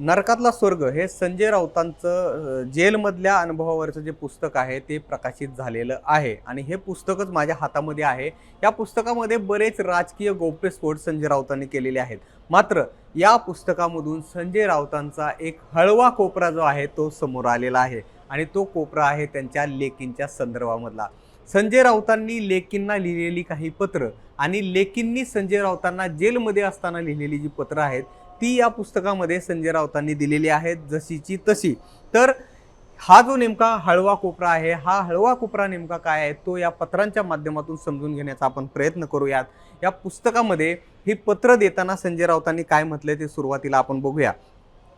नरकातला स्वर्ग हे संजय राऊतांचं जेलमधल्या अनुभवावरचं जे पुस्तक आहे ते प्रकाशित झालेलं आहे आणि हे पुस्तकच माझ्या हातामध्ये आहे. या पुस्तकामध्ये बरेच राजकीय गौप्यस्फोट संजय राऊतांनी केलेले आहेत. मात्र या पुस्तकामधून संजय राऊतांचा एक हळवा कोपरा जो आहे तो समोर आलेला आहे आणि तो कोपरा आहे त्यांच्या लेकींच्या संदर्भामधला. संजय राऊतांनी लेकींना लिहिलेली काही पत्र आणि लेकींनी संजय राऊतांना जेलमध्ये असताना लिहिलेली जी पत्र आहेत ती या पुस्तकामध्ये संजय राऊतांनी दिलेली आहेत जशीची तशी. तर हा जो नेमका हळवा कोपरा आहे, हा हळवा कोपरा नेमका काय आहे तो या पत्रांच्या माध्यमातून समजून घेण्याचा आपण प्रयत्न करूयात. या पुस्तकामध्ये ही पत्र देताना संजय राऊतांनी काय म्हटलंय ते सुरुवातीला आपण बघूया.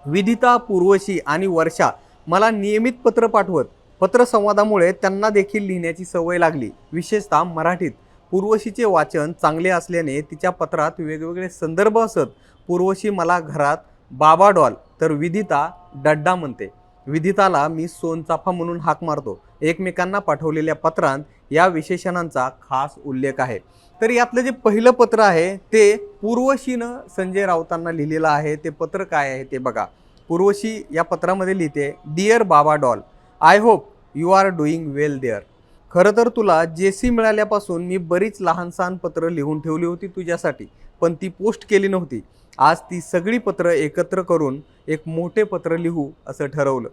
विदिता, पूर्वशी आणि वर्षा मला नियमित पत्र पाठवत. पत्रसंवादामुळे त्यांना देखील लिहिण्याची सवय लागली, विशेषतः मराठीत. पूर्वशीचे वाचन चांगले असल्याने तिच्या पत्रात वेगवेगळे संदर्भ असत. पूर्वशी मला घरात बाबा डॉल तर विदिता डड्डा म्हणते. विदिताला मी सोनचाफा म्हणून हाक मारतो. एकमेकांना पाठवलेल्या पत्रांत या विशेषणांचा खास उल्लेख आहे. तर यातलं जे पहिलं पत्र आहे ते पूर्वशीनं संजय राऊतांना लिहिलेलं आहे. ते पत्र काय आहे ते बघा. पूर्वशी या पत्रामध्ये लिहिते, डिअर बाबा doll, I hope you are doing well there. खरं तर तुला जेसी मिळाल्यापासून मी बरीच लहानसहान पत्र लिहून ठेवली होती तुझ्यासाठी, पण ती पोस्ट केली नव्हती. आज ती सगळी पत्र एकत्र करून एक मोठे पत्र लिहू असं ठरवलं.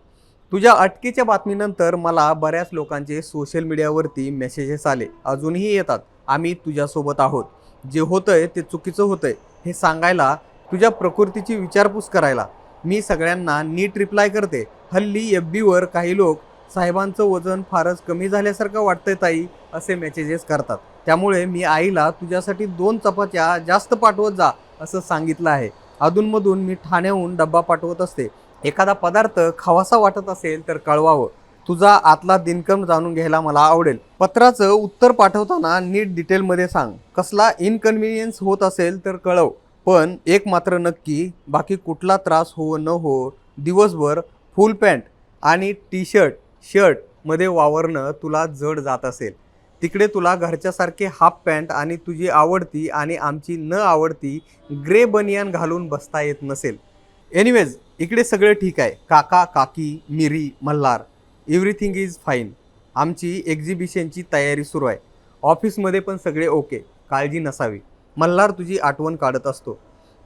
तुझ्या अटकेच्या बातमीनंतर मला बऱ्याच लोकांचे सोशल मीडियावरती मेसेजेस आले, अजूनही येतात. आम्ही तुझ्यासोबत आहोत. जे होतंय ते चुकीचं होतंय हे सांगायला, तुझ्या प्रकृतीची विचारपूस करायला. मी सगळ्यांना नीट रिप्लाय करते. हल्ली FBवर काही लोक साहेबांचं वजन फारच कमी झाल्यासारखं वाटतंय ताई असे मेसेजेस करतात. त्यामुळे मी आईला तुझ्यासाठी 2 चपात्या जास्त पाठवत जा असं सांगितलं आहे. अधूनमधून मी ठाण्याहून डब्बा पाठवत असते. एखादा पदार्थ खावासा वाटत असेल तर कळवावं. तुझा आतला दिनक्रम जाणून घ्यायला मला आवडेल. पत्राचं उत्तर पाठवताना नीट डिटेलमध्ये सांग. कसला इनकन्व्हिनियन्स होत असेल तर कळव. पण एक मात्र नक्की, बाकी कुठला त्रास हो न हो, दिवसभर फुल पॅन्ट आणि शर्ट मध्ये वावरणं तुला जड जात असेल. तिकडे तुला घरच्यासारखे हाफ पॅन्ट आणि तुझी आवडती आणि आमची न आवडती ग्रे बनियान घालून बसता येत नसेल. एनिवेज इकडे सगळं ठीक आहे. काका, काकी, मिरी, मल्हार, एव्हरीथिंग इज फाईन. आमची एक्झिबिशनची तयारी सुरू आहे. ऑफिसमध्ये पण सगळे ओके, काळजी नसावी. मल्हार तुझी आठवण काढत असतो.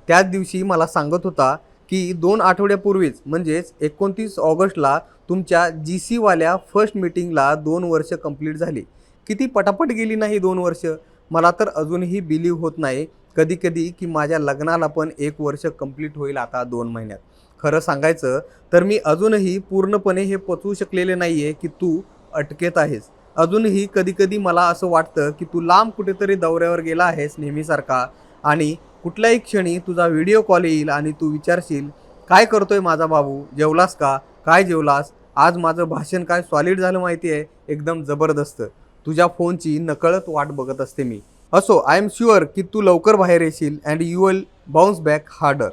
त्याच दिवशी मला सांगत होता की 2 आठवड्यापूर्वीच म्हणजेच 29 ऑगस्टला तुमच्या GC वाल्या फर्स्ट मीटिंगला 2 वर्ष कंप्लीट झाली. किती पटापट गेली नाही 2 वर्ष. मला तर अजूनही बिलीव्ह होत नाही कधी कधी की माझ्या लग्नाला पण 1 वर्ष कंप्लीट होईल आता 2 महिन्यात. खरं सांगायचं तर मी अजूनही पूर्णपणे हे पचवू शकलेले नाही आहे की तू अटकेत आहेस. अजूनही कधी कधी मला असं वाटतं की तू लांब कुठेतरी दौऱ्यावर गेला आहेस नेहमीसारखा आणि कुठल्याही क्षणी तुझा व्हिडिओ कॉल येईल आणि तू विचारशील, काय करतोय माझा बाबू, जेवलास का, काय जेवलास, आज माझं भाषण काय सॉलिड झालं माहिती आहे, एकदम जबरदस्त. तुझ्या फोनची नकळत वाट बघत असते मी. असो, आय एम शुअर की तू लवकर बाहेर येशील and you will bounce back harder.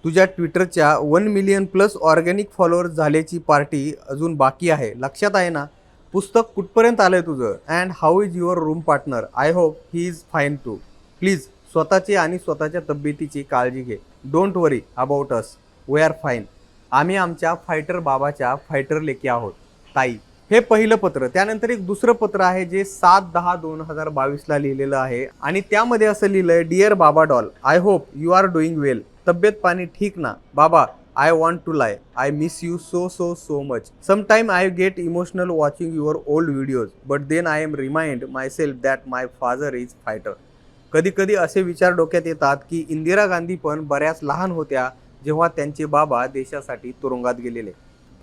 तुझ्या ट्विटरच्या 1 मिलियन प्लस ऑर्गॅनिक फॉलोअर्स झाल्याची पार्टी अजून बाकी आहे, लक्षात आहे ना. पुस्तक कुठपर्यंत आलंय तुझं and how is your room partner, I hope he is fine too. Please स्वतःची आणि स्वतःच्या तब्येतीची काळजी घे. Don't worry about us, we are fine. आम्ही आमच्या फायटर बाबाच्या फायटर लेकी आहोत ताई. हे पहिलं पत्र. त्यानंतर एक दुसरं पत्र आहे जे 7/10/2022ला लिहिलेलं आहे आणि त्यामध्ये असं लिहिलंय, डिअर बाबा doll, I hope you are doing well. तब्येत पाणी ठीक ना बाबा. I want to lie. I miss you so much. Sometime I get emotional watching your old videos, but then I am remind myself that my father is fighter. कधी कधी असे विचार डोक्यात येतात की इंदिरा गांधी पण बऱ्याच लहान होत्या जेव्हा त्यांचे बाबा देशासाठी तुरुंगात गेलेले.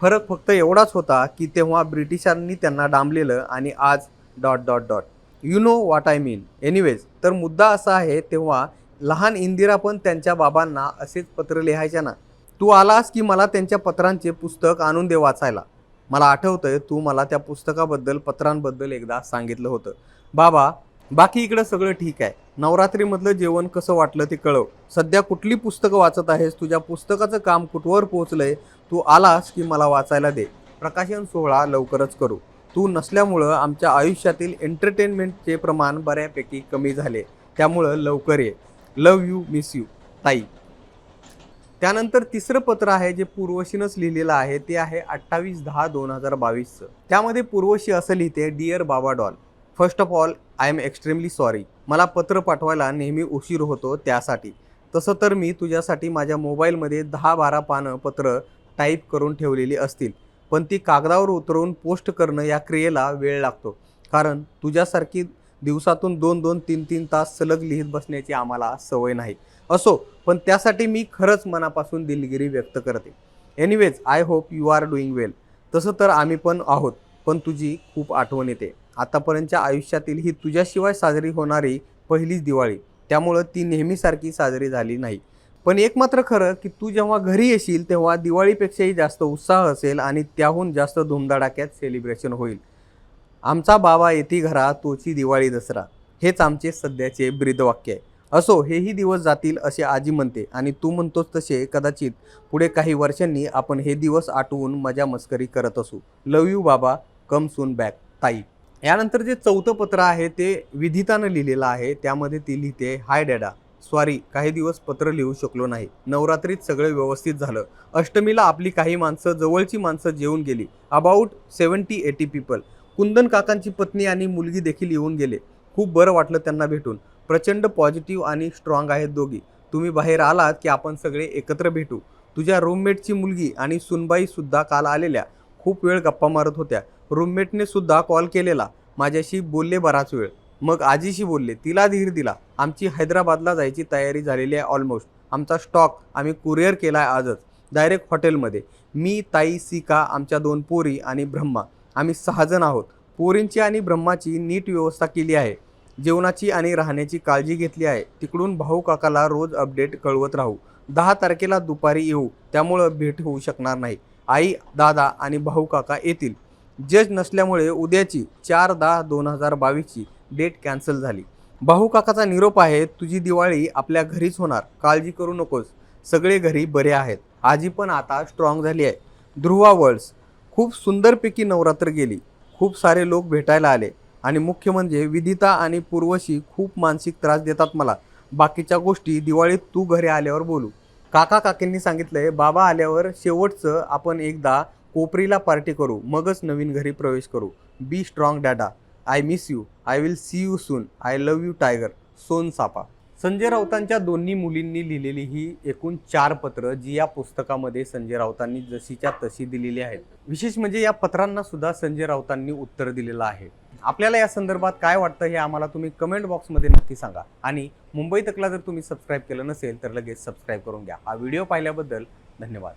फरक फक्त एवढाच होता की तेव्हा ब्रिटिशांनी त्यांना डांबलेलं आणि आज ... you know what I mean. Anyways, तर मुद्दा असा आहे, तेव्हा लहान इंदिरा पण त्यांच्या बाबांना असेच पत्र लिहायच्या ना. तू आलास की मला त्यांच्या पत्रांचे पुस्तक आणून दे वाचायला. मला आठवतंय तू मला त्या पुस्तकाबद्दल, पत्रांबद्दल एकदा सांगितलं होतं. बाबा, बाकी इकडं सगळं ठीक आहे. नवरात्रीमधलं जेवण कसं वाटलं ते कळव. सध्या कुठली पुस्तकं वाचत आहेस, तुझ्या पुस्तकाचं काम कुठवर पोहोचलंय, तू आलास की मला वाचायला दे. प्रकाशन सोहळा लवकरच करू. तू नसल्यामुळं आमच्या आयुष्यातील एंटरटेनमेंटचे प्रमाण बऱ्यापैकी कमी झाले, त्यामुळं लवकर ये. लव यू, मिस यू ताई. त्यानंतर तिसरं पत्र आहे जे पूर्वशीनंच लिहिलेलं आहे, ते आहे 28/10/2022चं. त्यामध्ये पूर्वशी असं लिहिते, डिअर बाबा डॉन, first of all I am extremely sorry. मला पत्र पाठवायला नेहमी उशीर होतो त्यासाठी. तसं तर मी तुझ्यासाठी माझ्या मोबाईलमध्ये 10-12 पानं पत्र टाईप करून ठेवलेली असतील, पण ती कागदावर उतरवून पोस्ट करणं या क्रियेला वेळ लागतो. कारण तुझ्यासारखी दिवसातून 2-2, 3-3 तास सलग लिहित बसण्याची आम्हाला सवय नाही. असो, पण त्यासाठी मी खरंच मनापासून दिलगिरी व्यक्त करते. Anyways I hope you are doing well. तसं तर आम्ही पण आहोत, पण तुझी खूप आठवण येते. आतापर्यंतच्या आयुष्यातील ही तुझ्याशिवाय साजरी होणारी पहिलीच दिवाळी, त्यामुळं ती नेहमीसारखी साजरी झाली नाही. पण एक मात्र खरं की तू जेव्हा घरी येशील तेव्हा दिवाळीपेक्षाही जास्त उत्साह असेल आणि त्याहून जास्त धुमधडाक्यात सेलिब्रेशन होईल. आमचा बाबा येती घरा तोची दिवाळी दसरा, हेच आमचे सध्याचे ब्रीदवाक्य आहे. असो, हेही दिवस जातील असे आजी म्हणते आणि तू म्हणतोस तसे कदाचित पुढे काही वर्षांनी आपण हे दिवस आठवून मजा मस्करी करत असू. लव यू बाबा, कम सून बॅक, ताई. यानंतर जे चौथं पत्र आहे ते विधितानं लिहिलेलं आहे. त्यामध्ये ती लिहिते, हाय डॅडा, सॉरी काही दिवस पत्र लिहू शकलो नाही. नवरात्रीत सगळं व्यवस्थित झालं. अष्टमीला आपली काही माणसं, जवळची माणसं जेवून गेली. About 70-80 people. कुंदन काकांची पत्नी आणि मुलगी देखील येऊन गेले. खूप बरं वाटलं त्यांना भेटून. प्रचंड पॉझिटिव्ह आणि स्ट्रॉंग आहेत दोघी. तुम्ही बाहेर आलात की आपण सगळे एकत्र भेटू. तुझ्या रूममेटची मुलगी आणि सुनबाई सुद्धा काल आलेल्या. खूप वेळ गप्पा मारत होत्या. रूममेटने सुद्धा कॉल केलेला. माझ्याशी बोलले बराच वेळ. मग आजीशी बोलले, तिला धीर दिला. आमची हैदराबादला जायची तयारी झालेली आहे ऑलमोस्ट. आमचा स्टॉक आम्ही कुरिअर केला आहे आजच, डायरेक्ट हॉटेलमध्ये. मी, ताई, सिका, आमच्या 2 पोरी आणि ब्रह्मा, आम्ही 6 जण आहोत. पोरींची आणि ब्रह्माची नीट व्यवस्था केली आहे. जेवणाची आणि राहण्याची काळजी घेतली आहे. तिकडून भाऊ काकाला रोज अपडेट कळवत राहू. 10 तारखेला दुपारी येऊ, त्यामुळं भेट होऊ शकणार नाही. आई, दादा आणि भाऊ काका येतील. जज नसल्यामुळे उद्याची 4/10/2022ची डेट कॅन्सल झाली. भाऊ काकाचा निरोप आहे, तुझी दिवाळी आपल्या घरीच होणार, काळजी करू नकोस. सगळे घरी बरे आहेत. आजी पण आता स्ट्रॉंग झाली आहे. ध्रुवा वर्ल्ड्स. खूप सुंदरपैकी नवरात्र गेली. खूप सारे लोक भेटायला आले आणि मुख्य म्हणजे विदिता आणि पूर्वशी खूप मानसिक त्रास देतात मला. बाकीच्या गोष्टी दिवाळीत तू घरी आल्यावर बोलू. काका काकींनी सांगितलंय, बाबा आल्यावर शेवटचं आपण एकदा कोपरीला पार्टी करू, मगच नवीन घरी प्रवेश करू. Be strong dada. I miss you. I will see you soon. I love you tiger. सोन सापा. संजय राऊतांच्या दोन्ही मुलींनी लिहिलेली ही एकूण 4 पत्र जी या पुस्तकामध्ये संजय राऊतांनी जशीच्या तशी दिलेली आहेत. विशेष म्हणजे या पत्रांना सुद्धा संजय राऊतांनी उत्तर दिलेलं आहे. आपल्याला या संदर्भात काय वाटतं हे आम्हाला तुम्ही कमेंट बॉक्समध्ये नक्की सांगा. आणि मुंबई तकला जर तुम्ही सबस्क्राईब केलं नसेल तर लगेच सबस्क्राईब करून घ्या. हा व्हिडिओ पाहिल्याबद्दल धन्यवाद.